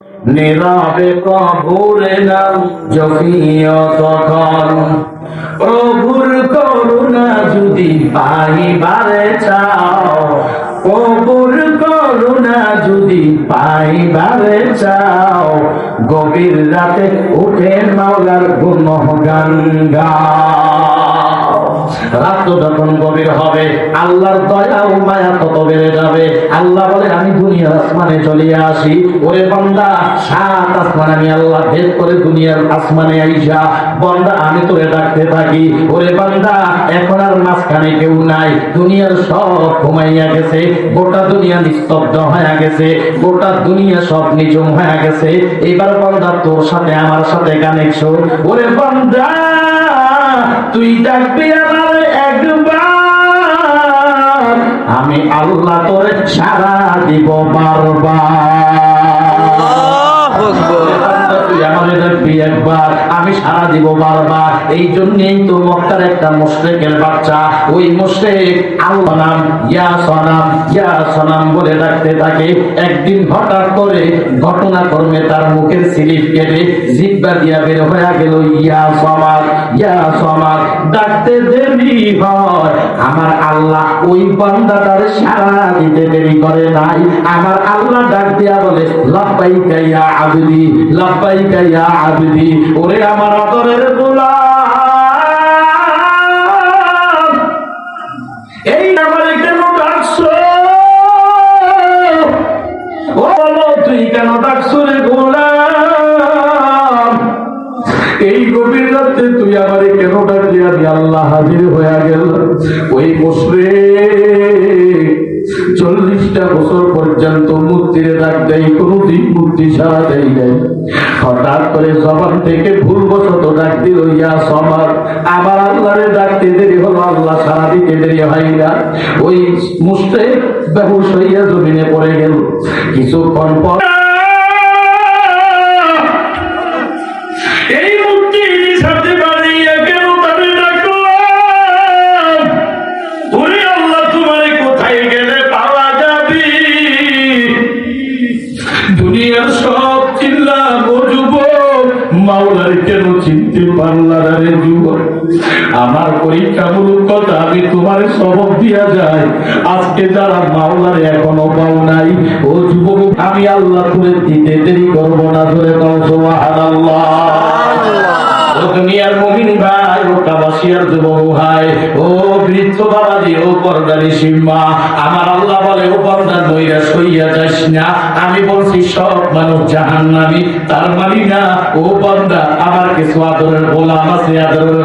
নীরবে কবুরে নাম জপিও তখন, প্রভুর করুণা যদি পাইবারে চাও, প্রভুর করুণা যদি পাইবারে চাও, গভীর রাতে উঠে মাওলার গুণগান গাও। রাত যখন গভীর হবে আল্লাহর দয়া ও মায়া কত বেড়ে যাবে। আল্লাহ বলে আমি দুনিয়ার আসমানে চলে আসি, ওরে বান্দা সাত আসমান আমি আল্লাহ ভেদ করে দুনিয়ার আসমানে আইসা বান্দা আমি তোরে ডাকতে থাকি, ওরে বান্দা এখন আর মাঝখানে কেউ নাই, দুনিয়ার সব ঘুমাইয়া গেছে, গোটা দুনিয়া নিস্তব্ধ হয়ে গেছে, গোটা দুনিয়া সব নিঝুম হয়ে গেছে। এবার বান্দা তোর সাথে আমার সাথে কানেকশন, ওরে বান্দা তুই ডাকবি আমার একবার, আমি আল্লাহ তোরে সারা দিব বারবার। তুই আমাদের ডাকবি একবার, আমি সারা দিব বারবার। এই জন্যই তো মক্কার একটা মুশরিকের বাচ্চা, ওই মুশরিক আল্লাহ নাম ইয়া সনাম বলে ডাকতে থাকে। একদিন হঠাৎ করে ঘটনাক্রমে তার মুখের স্লিপ কেটে জিহ্বা দিয়া বের হয়ে গেল ইয়া সমাদ। ডাকতে দেরি হয়, আমার আল্লাহ ওই বান্দাটার সারা দিতে দেরি করে নাই। আমার আল্লাহ ডাক দিয়া বলে লাব্বাইকা ইয়া আবদি, লাব্বাইকা ইয়া আবদি, ওরে আমার আদরের গোলাম, এই আমারে কেন ডাকছো? ও বলো তুই কেন ডাকছো রে গোলাম? এই গভীর রাতে তুই আমারে কেন ডাকলি? আমি আল্লাহ হাজির হয়ে গেল। ওই মুশরিক 40টা বছর পর্যন্ত মূর্তিরে ডাক দেয়, কোনদিন মূর্তি সারা দেয় নাই। হঠাৎ করে জবান থেকে ভুলবশত ডাক দিল ইয়া সমাদ। আবার আল্লাহরে ডাকতে দেরি হলো, আল্লাহ সারা দিতে দেরি হয় না। ওই মুশরিক বেহুশ হইয়া জমিনে পড়ে গেল। কিছুক্ষণ পর এই মূর্তি সাথে বাড়িয়া কেন তারে ডাকলাম? ওরে আল্লাহ তোমারে কোথায় গেলে পাওয়া যাবে? দুনিয়ার সব চিল্লাম ও যুবক, মাওলার কেন চিনতে পারলা না রে যুবক? আমার পরীক্ষামূলক কথা আমি তোমার সবক দিয়া যায়। আজকে যারা মাওলার এখনো পাও নাই, ও যুবক আমি আল্লাহ করে দিতে দেরি করবো না। ধরে দাও সুবহানাল্লাহ। ও দুনিয়ার মুমিন ভাই, ও কাবাসিয়ার যুবক ভাই, ও বৃদ্ধ বাবাজি, ও পর্দারি সিম্মা, আমার আল্লাহ বলে ও পর্দা নৈরাশ হইয়া যাস না। আমি বলছি সব মানুষ জাহান্নামী, তার মানে না ও পর্দা আমার কিছু আদরের গোলাম আছে, আদরের